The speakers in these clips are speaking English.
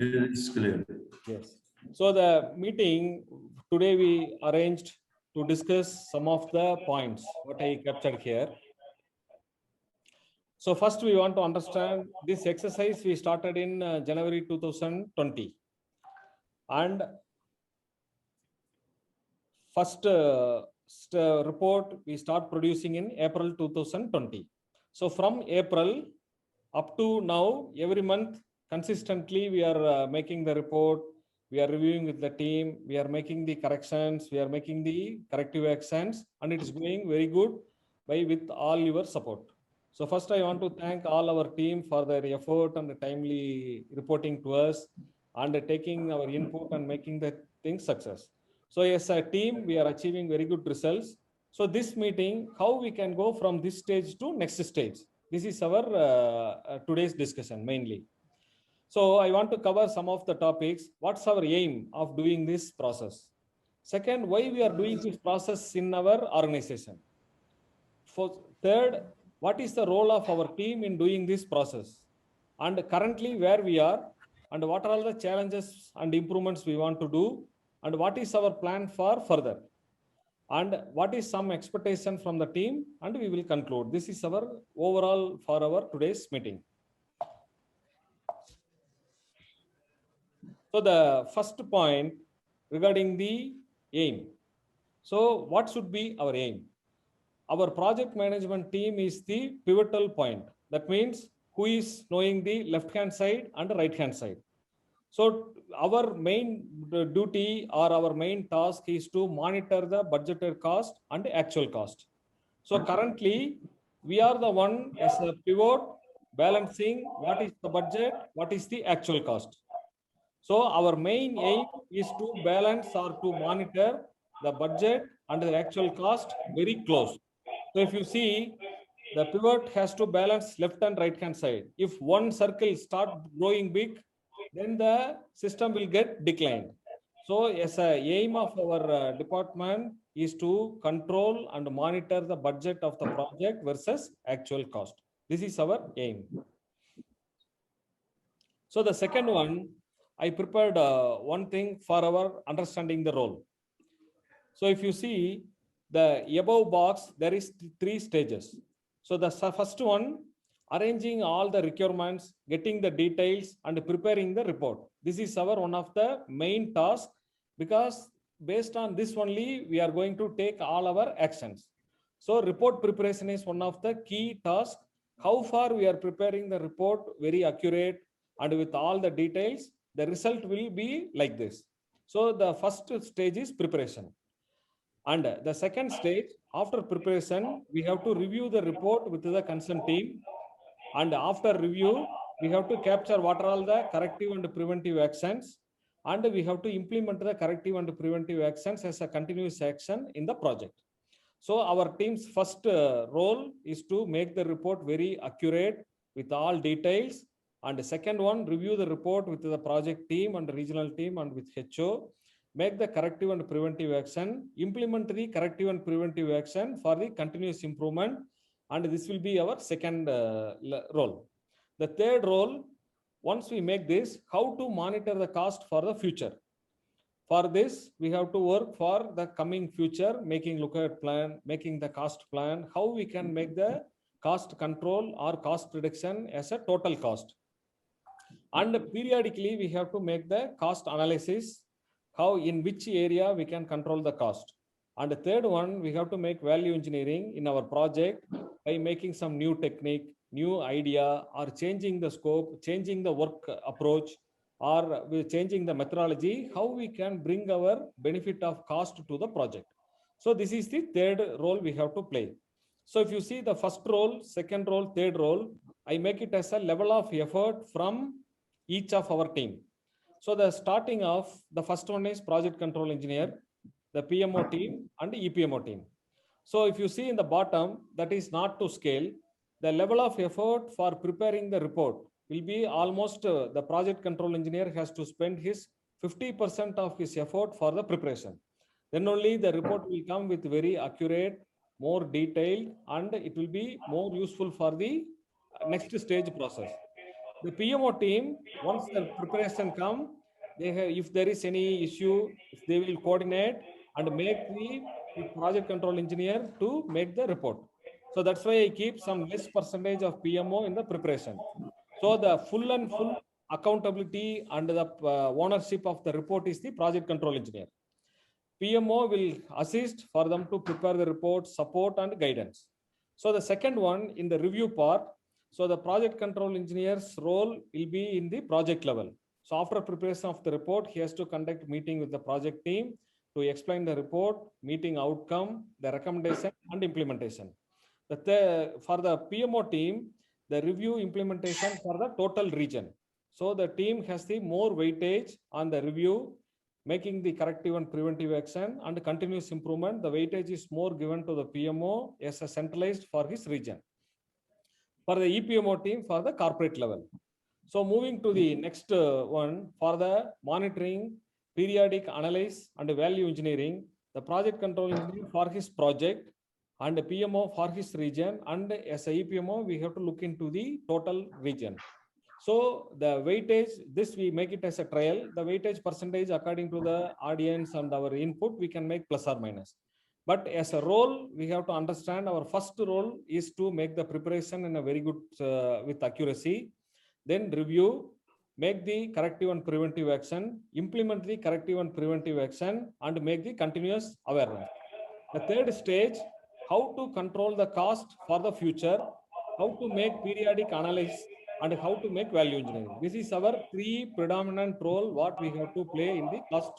It's clear. Yes. So the meeting today we arranged to discuss some of the points what I captured here. So first we want to understand this exercise we started in January 2020 and first report we start producing in April 2020. So from April up to now, every month consistently we are making the report, we are reviewing with the team, we are making the corrections, we are making the corrective actions, and it is going very good with all your support. So first I want to thank all our team for their effort and timely reporting to us and taking our input and making the things success. So as a team, we are achieving very good results. So this meeting, how we can go from this stage to next stage. This is our today's discussion mainly. So I want to cover some of the topics. What's our aim of doing this process? Second, why we are doing this process in our organization? Third, what is the role of our team in doing this process? And currently where we are and what are all the challenges and improvements we want to do and what is our plan for further? And what is some expectation from the team, and we will conclude. This is our overall for our today's meeting. So the first point regarding the aim. So what should be our aim? Our project management team is the pivotal point. That means who is knowing the left-hand side and right-hand side. So our main duty or our main task is to monitor the budgeted cost and actual cost. So currently we are the one as a pivot balancing what is the budget, what is the actual cost. So our main aim is to balance or to monitor the budget and the actual cost very close. So if you see, the pivot has to balance left and right hand side. If one circle start growing big, then the system will get declined. So as a aim of our department is to control and monitor the budget of the project versus actual cost. This is our aim. So the second one, I prepared one thing for our understanding the role. So if you see the above box, there is 3 stages. So the first one, arranging all the requirements, getting the details and preparing the report. This is our one of the main tasks because based on this only, we are going to take all our actions. So report preparation is one of the key tasks. How far we are preparing the report very accurate and with all the details, the result will be like this. So the first stage is preparation. And the second stage, after preparation, we have to review the report with the concerned team. And after review, we have to capture what are all the corrective and preventive actions. And we have to implement the corrective and preventive actions as a continuous action in the project. So our team's first role is to make the report very accurate with all details. And the second one, review the report with the project team and regional team and with HO. Make the corrective and preventive action, implement the corrective and preventive action for the continuous improvement. And this will be our second role. The third role, once we make this, how to monitor the cost for the future. For this, we have to work for the coming future, making lookout plan, making the cost plan, how we can make the cost control or cost reduction as a total cost. And periodically, we have to make the cost analysis, how in which area we can control the cost. And the third one, we have to make value engineering in our project by making some new technique, new idea, or changing the scope, changing the work approach, or we're changing the methodology, how we can bring our benefit of cost to the project. So this is the third role we have to play. So if you see the first role, second role, third role, I make it as a level of effort from each of our team. So the starting of the first one is project control engineer, the PMO team and the EPMO team. So if you see in the bottom, that is not to scale, the level of effort for preparing the report will be almost the project control engineer has to spend his 50% of his effort for the preparation. Then only the report will come with very accurate, more detailed, and it will be more useful for the next stage process. The PMO team, once the preparation come, they have, if there is any issue, if they will coordinate and make the project control engineer to make the report. So that's why I keep some less percentage of PMO in the preparation. So the full accountability and the ownership of the report is the project control engineer. PMO will assist for them to prepare the report, support and guidance. So the second one in the review part, so the project control engineer's role will be in the project level. So after preparation of the report, he has to conduct meeting with the project team to explain the report, meeting outcome, the recommendation and implementation. For the PMO team, the review implementation for the total region. So the team has the more weightage on the review, making the corrective and preventive action and continuous improvement. The weightage is more given to the PMO as a centralized for his region. For the EPMO team for the corporate level. So moving to the next one, for the monitoring, periodic analysis and value engineering, the project control engineer for his project and the PMO for his region, and as a EPMO, we have to look into the total region. So the weightage, this we make it as a trial, the weightage percentage according to the audience and our input, we can make plus or minus. But as a role, we have to understand our first role is to make the preparation in a very good with accuracy, then review, make the corrective and preventive action, implement the corrective and preventive action, and make the continuous awareness. The third stage, how to control the cost for the future, how to make periodic analysis, and how to make value engineering. This is our three predominant role what we have to play in the cost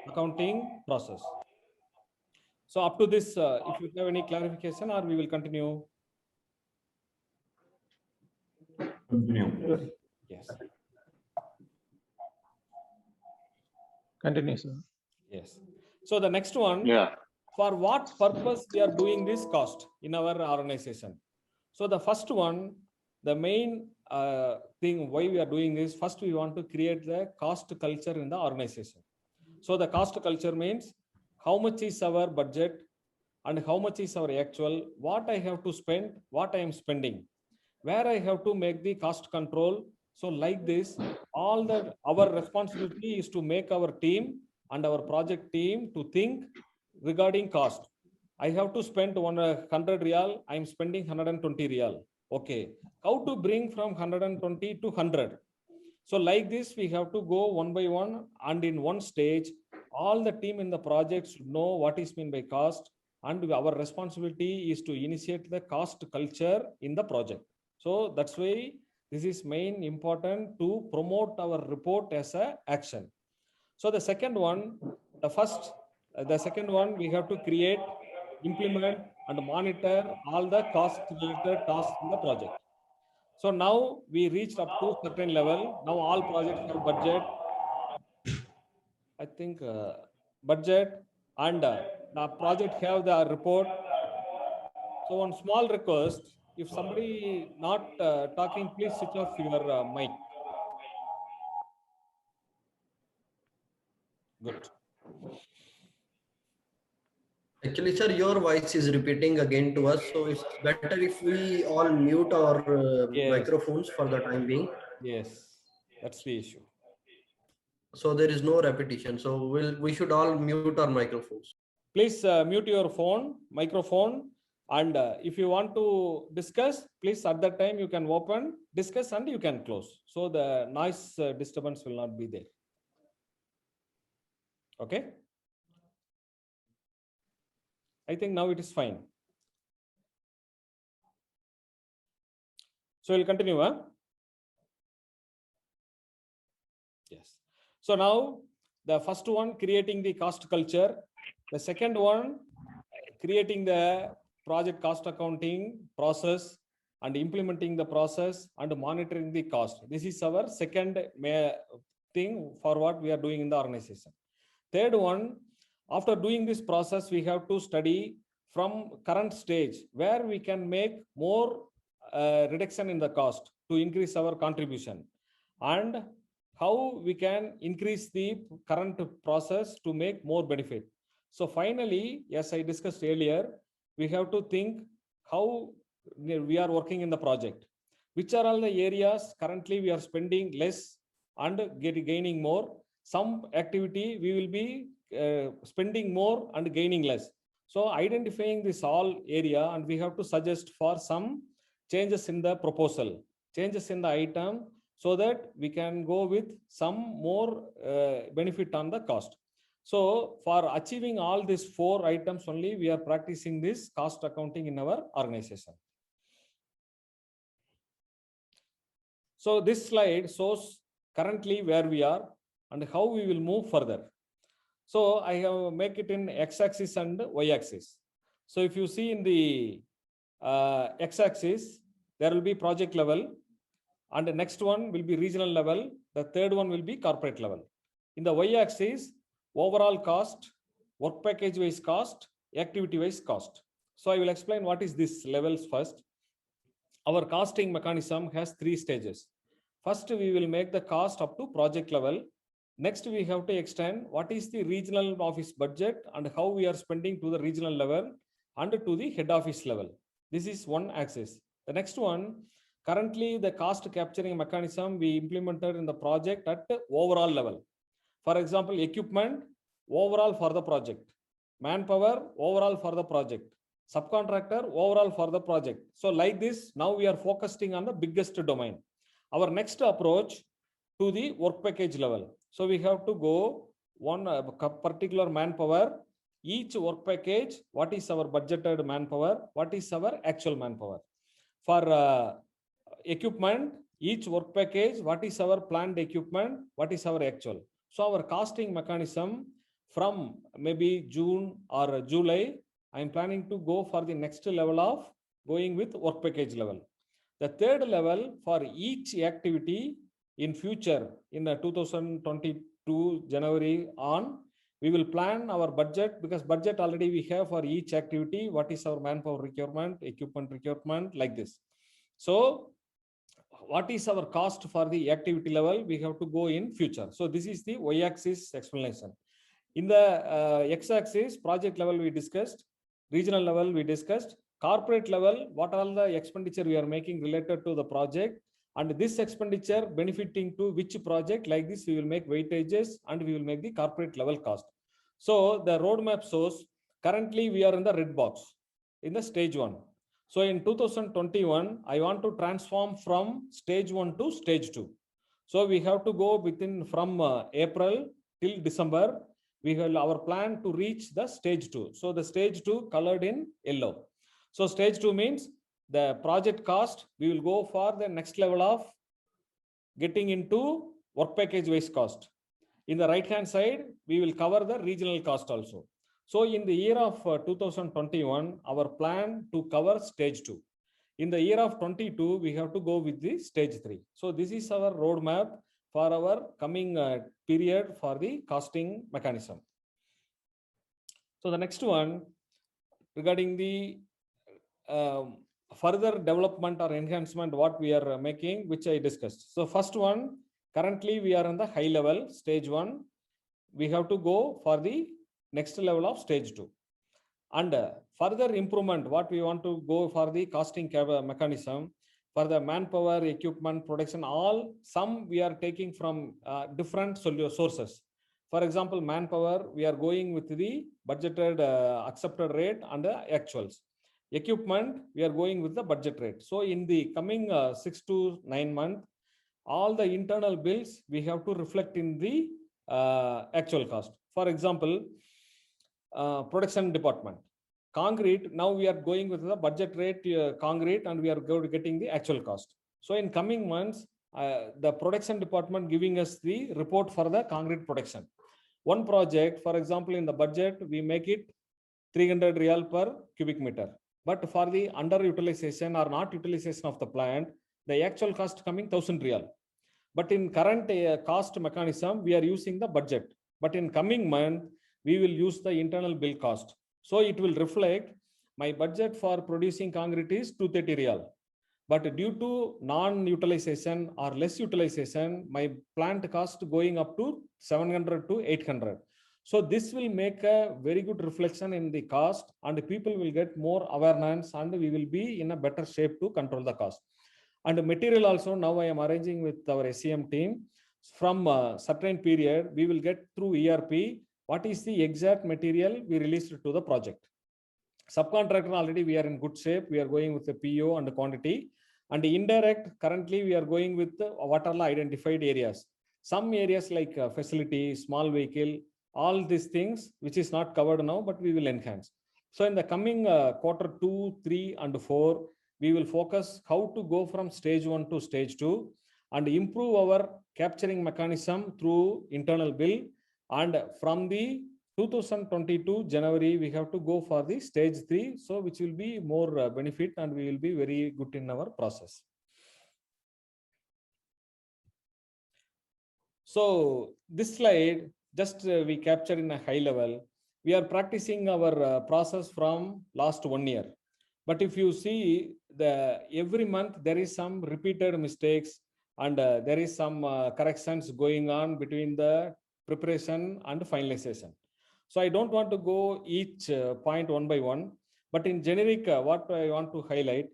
accounting process. So up to this, if you have any clarification, or we will continue. Continue. Yes. Continue, sir. Yes. So the next one, for what purpose we are doing this cost in our organization? So the first one, the main thing why we are doing this, first we want to create the cost culture in the organization. So the cost culture means how much is our budget and how much is our actual, what I have to spend, what I am spending, where I have to make the cost control. So like this, our responsibility is to make our team and our project team to think regarding cost. I have to spend 100 real, I am spending 120 real. Okay, how to bring from 120 to 100? So like this, we have to go one by one, and in one stage, all the team in the project should know what is meant by cost, and our responsibility is to initiate the cost culture in the project. So that's why this is main important to promote our report as a action. So the second one, the second one, we have to create, implement and monitor all the cost related tasks in the project. So now we reached up to certain level. Now all projects have budget. I think budget and the project have the report. So one small request, if somebody not talking, please switch off your mic. Good. Actually, sir, your voice is repeating again to us. So it's better if we all mute our microphones for the time being. Yes, that's the issue. So there is no repetition. So we should all mute our microphones. Please mute your microphone. And if you want to discuss, please at that time you can open, discuss, and you can close. So the noise disturbance will not be there. Okay. I think now it is fine. So we'll continue. Yes. So now the first one, creating the cost culture. The second one, creating the project cost accounting process and implementing the process and monitoring the cost. This is our second thing for what we are doing in the organization. Third one, after doing this process, we have to study from current stage where we can make more reduction in the cost to increase our contribution, and how we can increase the current process to make more benefit. So finally, as I discussed earlier, we have to think how we are working in the project. which are all the areas currently we are spending less and gaining more. Some activity we will be spending more and gaining less. So identifying this all area, and we have to suggest for some changes in the proposal, changes in the item, so that we can go with some more benefit on the cost. So for achieving all these 4 items only, we are practicing this cost accounting in our organization. So this slide shows currently where we are and how we will move further. So I have make it in x-axis and y-axis. So if you see in the x-axis, there will be project level, and the next one will be regional level. The third one will be corporate level. In the y-axis, overall cost, work package wise cost, activity wise cost. So I will explain what is this levels first. Our costing mechanism has 3 stages. First, we will make the cost up to project level. Next, we have to extend what is the regional office budget and how we are spending to the regional level and to the head office level. This is one axis. The next one, currently the cost capturing mechanism we implemented in the project at overall level. For example, equipment overall for the project, manpower overall for the project, subcontractor overall for the project. So like this, now we are focusing on the biggest domain. Our next approach to the work package level. So we have to go one particular manpower, each work package, what is our budgeted manpower, what is our actual manpower. For equipment, each work package, what is our planned equipment, what is our actual. So our costing mechanism from maybe June or July, I am planning to go for the next level of going with work package level. The third level for each activity in future, in the 2022 January on, we will plan our budget, because budget already we have for each activity, what is our manpower requirement, equipment requirement, like this. So what is our cost for the activity level, we have to go in future. So this is the y-axis explanation. In the x-axis, project level we discussed, regional level we discussed, corporate level, what all the expenditure we are making related to the project, and this expenditure benefiting to which project, like this we will make weightages and we will make the corporate level cost. So the roadmap shows currently we are in the red box in the stage 1. So in 2021, I want to transform from stage 1 to stage 2. So we have to go within from April till December. We have our plan to reach the stage 2. So the stage 2 colored in yellow. So stage 2 means the project cost, we will go for the next level of getting into work package wise cost. In the right hand side, we will cover the regional cost also. So in the year of 2021, our plan to cover stage 2. In the year of 22, we have to go with the stage 3. So this is our roadmap for our coming period for the costing mechanism. So the next one, regarding the further development or enhancement, what we are making, which I discussed. So first one, currently we are on the high level, stage 1. We have to go for the next level of stage 2. And further improvement, what we want to go for the costing mechanism, for the manpower, equipment, production, all some we are taking from different sources. For example, manpower, we are going with the budgeted accepted rate and the actuals. Equipment, we are going with the budget rate. So in the coming 6 to 9 months, all the internal bills we have to reflect in the actual cost. For example, production department, concrete, now we are going with the budget rate concrete, and we are getting the actual cost. So in coming months, the production department giving us the report for the concrete production. One project, for example, in the budget, we make it 300 real per cubic meter. But for the underutilization or not utilization of the plant, the actual cost coming 1000 real. But in current cost mechanism, we are using the budget. But in coming month, we will use the internal bill cost. So it will reflect my budget for producing concrete is 230 real. But due to non-utilization or less utilization, my plant cost going up to 700 to 800. So this will make a very good reflection in the cost, and people will get more awareness, and we will be in a better shape to control the cost. And the material also, now I am arranging with our SCM team. From a certain period, we will get through ERP, what is the exact material we released to the project. Subcontractor, already we are in good shape. We are going with the PO and the quantity. And the indirect, currently we are going with what are the identified areas. Some areas like facility, small vehicle, all these things, which is not covered now, but we will enhance. So in the coming quarter 2, 3, and 4, we will focus how to go from stage 1 to stage 2 and improve our capturing mechanism through internal bill. And from the 2022 January, we have to go for the stage 3, so which will be more benefit and we will be very good in our process. So this slide, just we capture in a high level. We are practicing our process from last 1 year. But if you see every month, there is some repeated mistakes and there is some corrections going on between the preparation and finalization. So I don't want to go each point one by one, but in generic, what I want to highlight,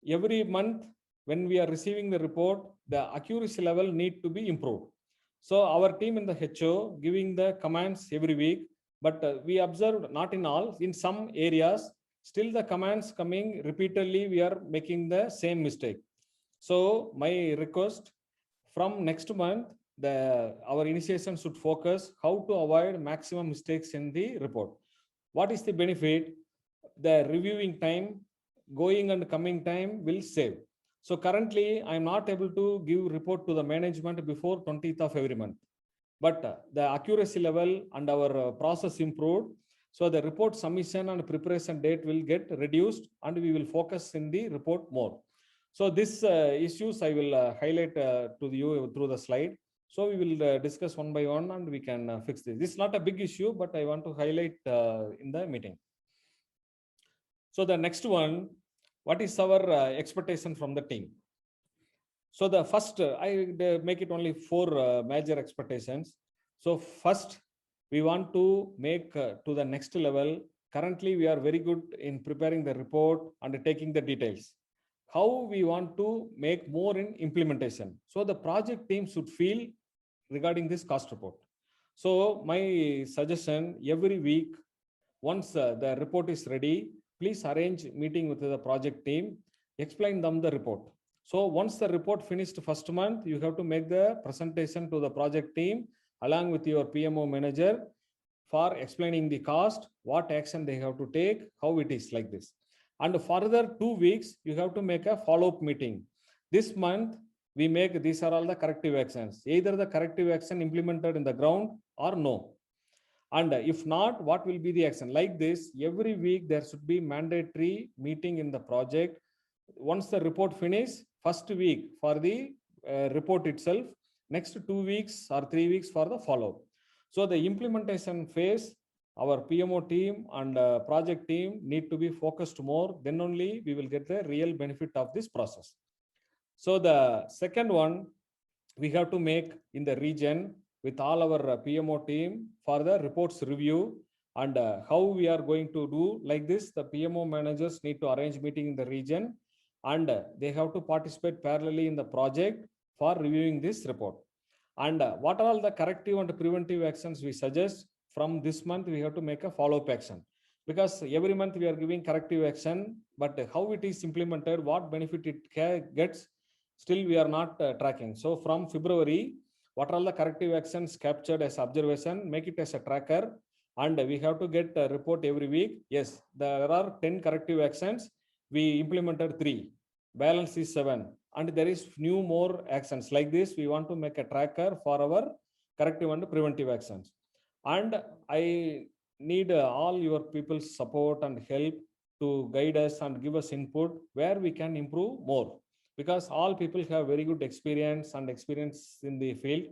every month when we are receiving the report, the accuracy level need to be improved. So our team in the HO giving the commands every week, but we observed not in all, in some areas, still the commands coming repeatedly, we are making the same mistake. So my request, from next month, our initiation should focus how to avoid maximum mistakes in the report. What is the benefit? The reviewing time, going and coming time will save. So currently, I am not able to give report to the management before 20th of every month. But the accuracy level and our process improved. So the report submission and preparation date will get reduced and we will focus in the report more. So these issues I will highlight to you through the slide. So we will discuss one by one and we can fix this. This is not a big issue, but I want to highlight in the meeting. So the next one, what is our expectation from the team? So the first, I make it only 4 major expectations. So first, we want to make to the next level. Currently, we are very good in preparing the report and taking the details. How we want to make more in implementation. So the project team should feel regarding this cost report. So my suggestion, every week, once the report is ready, please arrange meeting with the project team, explain them the report. So once the report finished first month, you have to make the presentation to the project team along with your PMO manager for explaining the cost, what action they have to take, how it is like this. And further 2 weeks, you have to make a follow-up meeting. This month, we make, these are all the corrective actions. Either the corrective action implemented in the ground or no. And if not, what will be the action? Like this, every week there should be mandatory meeting in the project. Once the report finish, first week for the report itself, next 2 weeks or 3 weeks for the follow-up. So the implementation phase, our PMO team and project team need to be focused more, then only we will get the real benefit of this process. So the second one, we have to make in the region with all our PMO team for the reports review and how we are going to do like this. The PMO managers need to arrange meeting in the region and they have to participate parallelly in the project for reviewing this report. And what are all the corrective and preventive actions we suggest? From this month, we have to make a follow-up action because every month we are giving corrective action, but how it is implemented, what benefit it gets, still we are not tracking. So from February, what are all the corrective actions captured as observation, make it as a tracker, and we have to get a report every week. Yes, there are 10 corrective actions. We implemented 3, balance is 7. And there is new more actions like this. We want to make a tracker for our corrective and preventive actions. And I need all your people's support and help to guide us and give us input where we can improve more, because all people have very good experience in the field.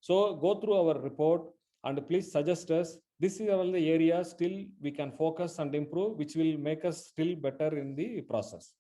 So go through our report and please suggest us. This is all the areas still we can focus and improve, which will make us still better in the process.